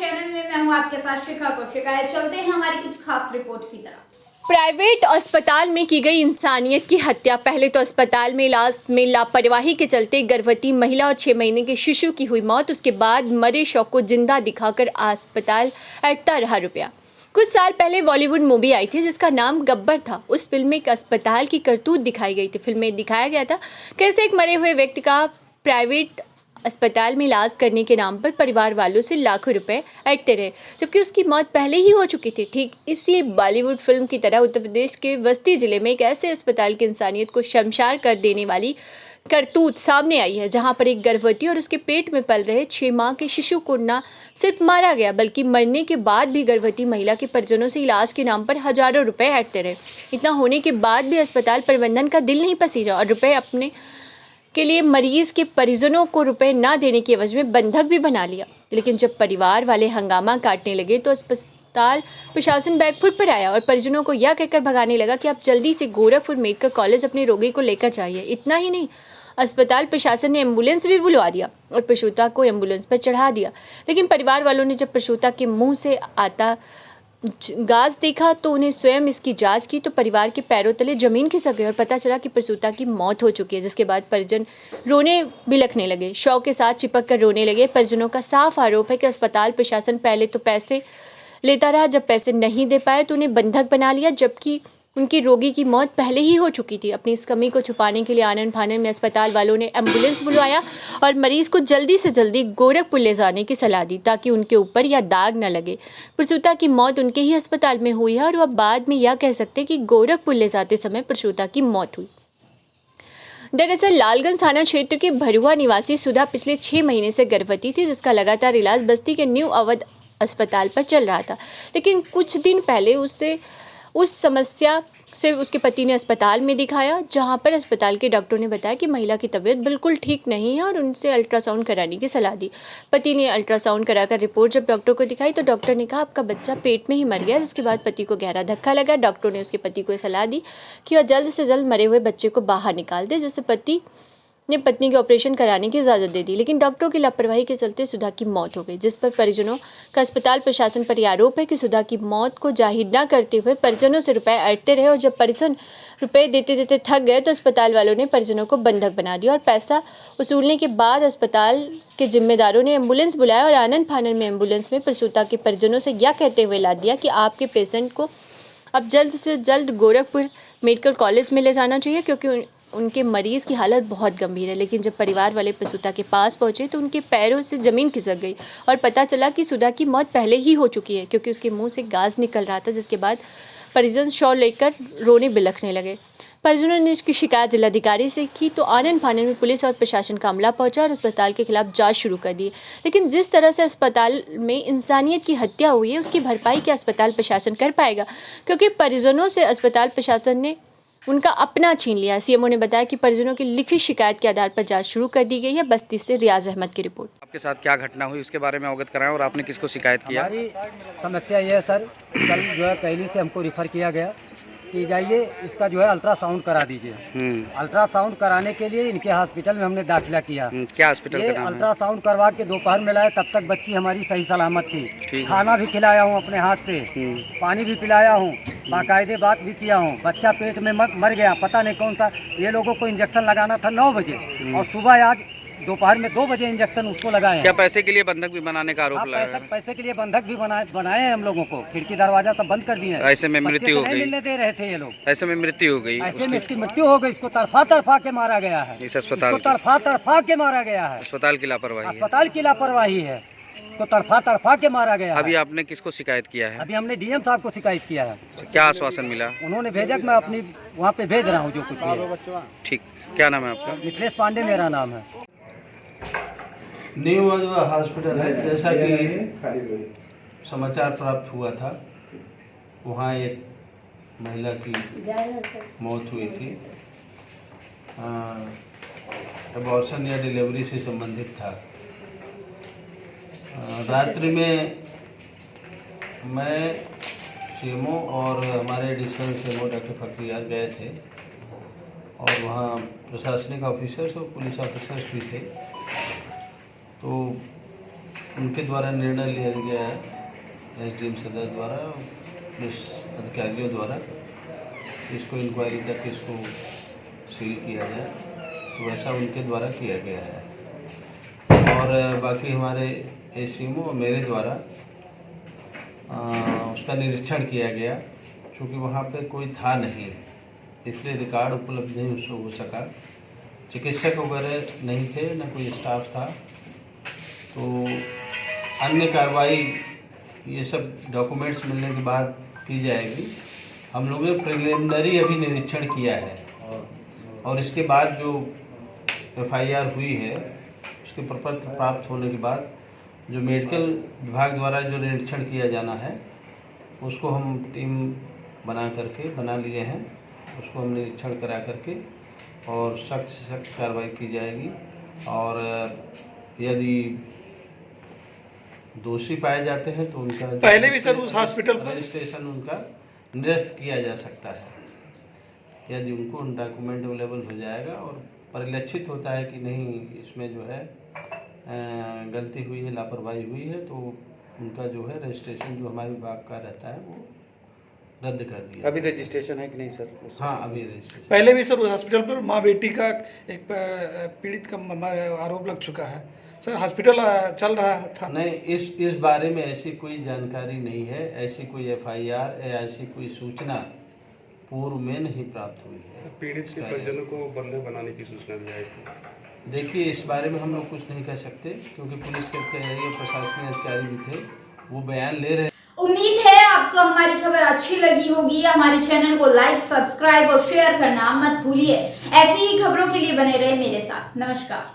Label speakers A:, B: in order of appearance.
A: Channel में मैं हूं आपके साथ शिखा कौशिका। चलते हैं हमारी कुछ खास रिपोर्ट की तरफ।
B: प्राइवेट अस्पताल में की गई इंसानियत की हत्या। पहले तो अस्पताल में इलाज में लापरवाही के चलते गर्भवती महिला और 6 महीने के शिशु की हुई मौत। उसके बाद मरे शव को जिंदा दिखाकर अस्पताल ऐंठता रहा रुपया। कुछ साल पहले बॉलीवुड मूवी आई थी जिसका नाम गब्बर था। उस फिल्म में एक अस्पताल की करतूत दिखाई गई थी। फिल्म में दिखाया गया था कैसे एक मरे हुए व्यक्ति का प्राइवेट अस्पताल में इलाज करने के नाम पर परिवार वालों से लाखों रुपए ऐंठते रहे, जबकि उसकी मौत पहले ही हो चुकी थी। ठीक इसी बॉलीवुड फिल्म की तरह उत्तर प्रदेश के बस्ती जिले में एक ऐसे अस्पताल की इंसानियत को शर्मसार कर देने वाली करतूत सामने आई है, जहां पर एक गर्भवती और उसके पेट में पल रहे 6 माह के शिशु को न सिर्फ मारा गया बल्कि मरने के बाद भी गर्भवती महिला के परिजनों से इलाज के नाम पर हजारों रुपए ऐंठते रहे। इतना होने के बाद भी अस्पताल प्रबंधन का दिल नहीं पसीजा और रुपए अपने के लिए मरीज के परिजनों को रुपए ना देने की एवज में बंधक भी बना लिया। लेकिन जब परिवार वाले हंगामा काटने लगे तो अस्पताल प्रशासन बैकफुट पर आया और परिजनों को यह कहकर भगाने लगा कि आप जल्दी से गोरखपुर मेडिकल कॉलेज अपने रोगी को लेकर जाइए। इतना ही नहीं, अस्पताल प्रशासन ने एम्बुलेंस भी बुलवा दिया और प्रसूता को एम्बुलेंस पर चढ़ा दिया। लेकिन परिवार वालों ने जब प्रसूता के मुंह से आता गाज देखा तो उन्हें स्वयं इसकी जांच की तो परिवार के पैरों तले जमीन खिसक गई और पता चला कि प्रसूता की मौत हो चुकी है। जिसके बाद परिजन रोने बिलखने लगे, शव के साथ चिपक कर रोने लगे। परिजनों का साफ आरोप है कि अस्पताल प्रशासन पहले तो पैसे लेता रहा, जब पैसे नहीं दे पाए तो उन्हें बंधक बना लिया, जबकि उनकी रोगी की मौत पहले ही हो चुकी थी। अपनी इस कमी को छुपाने के लिए आनन फानन में अस्पताल वालों ने एम्बुलेंस बुलवाया और मरीज को जल्दी से जल्दी गोरखपुर ले जाने की सलाह दी ताकि उनके ऊपर यह दाग न लगे। प्रसूता की मौत उनके ही अस्पताल में हुई है और वह बाद में यह कह सकते कि गोरखपुर ले जाते समय प्रसूता की मौत हुई। दरअसल लालगंज थाना क्षेत्र के भरुआ निवासी सुधा पिछले 6 महीने से गर्भवती थी, जिसका लगातार इलाज बस्ती के न्यू अवध अस्पताल पर चल रहा था। लेकिन कुछ दिन पहले उस समस्या से उसके पति ने अस्पताल में दिखाया, जहां पर अस्पताल के डॉक्टर ने बताया कि महिला की तबीयत बिल्कुल ठीक नहीं है और उनसे अल्ट्रासाउंड कराने की सलाह दी। पति ने अल्ट्रासाउंड कराकर रिपोर्ट जब डॉक्टर को दिखाई तो डॉक्टर ने कहा आपका बच्चा पेट में ही मर गया। जिसके बाद पति को गहरा धक्का लगा। डॉक्टर ने उसके पति को सलाह दी कि वह जल्द से जल्द मरे हुए बच्चे को बाहर निकाल दे, जिससे पति ने पत्नी के ऑपरेशन कराने की इजाज़त दे दी। लेकिन डॉक्टरों की लापरवाही के चलते सुधा की मौत हो गई, जिस पर परिजनों का अस्पताल प्रशासन पर यह आरोप है कि सुधा की मौत को जाहिर न करते हुए परिजनों से रुपए ऐंठते रहे और जब परिजन रुपए देते देते थक गए तो अस्पताल वालों ने परिजनों को बंधक बना दिया और पैसा वसूलने के बाद अस्पताल के जिम्मेदारों ने एम्बुलेंस बुलाया और आनन फानन में एम्बुलेंस में प्रसूता के परिजनों से यह कहते हुए लाद दिया कि आपके पेशेंट को अब जल्द से जल्द गोरखपुर मेडिकल कॉलेज में ले जाना चाहिए क्योंकि उनके मरीज की हालत बहुत गंभीर है। लेकिन जब परिवार वाले प्रसूता के पास पहुंचे तो उनके पैरों से जमीन खिसक गई और पता चला कि सुधा की मौत पहले ही हो चुकी है क्योंकि उसके मुंह से गाज निकल रहा था। जिसके बाद परिजन शव लेकर रोने बिलखने लगे। परिजनों ने इसकी शिकायत जिलाधिकारी से की तो आनन फानन में पुलिस और प्रशासन का अमला पहुंचा और अस्पताल के खिलाफ जांच शुरू कर दी। लेकिन जिस तरह से अस्पताल में इंसानियत की हत्या हुई है उसकी भरपाई क्या अस्पताल प्रशासन कर पाएगा, क्योंकि परिजनों से अस्पताल प्रशासन ने उनका अपना छीन लिया। सीएमओ ने बताया कि परिजनों की लिखित शिकायत के आधार पर जांच शुरू कर दी गई है। बस्ती से रियाज अहमद की रिपोर्ट।
C: आपके साथ क्या घटना हुई उसके बारे में अवगत कराएं और आपने किसको शिकायत किया?
D: हमारी समस्या ये है सर, कल जो है कैली से हमको रिफ़र किया गया कि जाइए इसका जो है अल्ट्रासाउंड करा दीजिए। अल्ट्रासाउंड कराने के लिए इनके हॉस्पिटल में हमने दाखिला किया।
C: क्या हॉस्पिटल का नाम है?
D: अल्ट्रासाउंड करवा के दोपहर में लाए, तब तक बच्ची हमारी सही सलामत थी। खाना भी खिलाया हूँ अपने हाथ से, पानी भी पिलाया हूँ, बाकायदे बात भी किया हूँ। बच्चा पेट में मर गया, पता नहीं कौन सा। ये लोगों को इंजेक्शन लगाना था 9 बजे और सुबह आज दोपहर में 2 बजे इंजेक्शन उसको लगाए।
C: क्या पैसे के लिए बंधक भी बनाने का आरोप लगाया?
D: पैसे के लिए बंधक भी बनाए हैं हम लोगों को। खिड़की दरवाजा सब बंद कर दिए।
C: ऐसे में मृत्यु हो गई।
D: मिलने दे रहे थे ये लोग।
C: ऐसे में मृत्यु हो गई।
D: ऐसे में इसकी मृत्यु हो गई। इसको तड़फा के मारा गया है।
C: इस अस्पताल
D: तड़फा के मारा गया है।
C: अस्पताल की लापरवाही।
D: अस्पताल की लापरवाही है। इसको तड़फा के मारा गया।
C: अभी आपने किसको शिकायत किया है?
D: अभी हमने डीएम साहब को शिकायत किया है।
C: क्या आश्वासन मिला?
D: उन्होंने भेजा कि मैं अपनी वहाँ पे भेज रहा हूँ जो कुछ है।
C: ठीक, क्या नाम है आपका?
D: मिथिलेश पांडे मेरा नाम है।
E: न्यू अवध हॉस्पिटल है। जैसा कि समाचार प्राप्त हुआ था, वहाँ एक महिला की मौत हुई थी। अबॉर्शन या डिलीवरी से संबंधित था। रात्रि में मैं सीएमओ और हमारे एडिशनल सीएमओ डॉक्टर फखरियार गए थे और वहाँ प्रशासनिक ऑफिसर्स और पुलिस ऑफिसर्स भी थे। तो उनके द्वारा निर्णय लिया गया है एसडीएम सदर द्वारा, पुलिस अधिकारियों द्वारा, इसको इंक्वायरी करके इसको सील किया जाए, तो वैसा उनके द्वारा किया गया है। और बाकी हमारे एसीएमओ और मेरे द्वारा उसका निरीक्षण किया गया, क्योंकि वहाँ पे कोई था नहीं, इसलिए रिकॉर्ड उपलब्ध नहीं उसको हो सका। चिकित्सक वगैरह नहीं थे, न कोई स्टाफ था, तो अन्य कार्रवाई ये सब डॉक्यूमेंट्स मिलने के बाद की जाएगी। हम लोगों ने प्रिलिमिनरी अभी निरीक्षण किया है और इसके बाद जो एफआईआर हुई है उसके प्रपत्र प्राप्त होने के बाद जो मेडिकल विभाग द्वारा जो निरीक्षण किया जाना है उसको हम टीम बना लिए हैं, उसको हम निरीक्षण करा करके और सख्त से सख्त कार्रवाई की जाएगी। और यदि दोषी पाए जाते हैं तो उनका
F: पहले भी सर उस हॉस्पिटल पर
E: रजिस्ट्रेशन उनका निरस्त किया जा सकता है, यदि उनको डॉक्यूमेंट अवेलेबल हो जाएगा और परिलक्षित होता है कि नहीं इसमें जो है गलती हुई है, लापरवाही हुई है, तो उनका जो है रजिस्ट्रेशन जो हमारे विभाग का रहता है वो रद्द कर दिया।
C: अभी रजिस्ट्रेशन है कि नहीं सर?
E: हाँ, अभी रजिस्ट्रेशन।
F: पहले भी सर उस हॉस्पिटल पर माँ बेटी का एक पीड़ित का आरोप लग चुका है सर, हॉस्पिटल चल रहा था।
E: नहीं, इस बारे में ऐसी कोई जानकारी नहीं है, ऐसी कोई एफआईआर या ऐसी कोई सूचना पूर्व में नहीं प्राप्त हुई है।
G: पीड़ित के परिजनों को बंधक बनाने की सूचना दी आई थी।
E: देखिए, इस बारे में हम लोग कुछ नहीं कह सकते, क्योंकि पुलिस के अधिकारी और प्रशासनिक अधिकारी भी थे, वो बयान ले रहे।
A: उम्मीद है आपको हमारी खबर अच्छी लगी होगी। हमारे चैनल को लाइक, सब्सक्राइब और शेयर करना मत भूलिए। ऐसी ही खबरों के लिए बने रहे मेरे साथ। नमस्कार।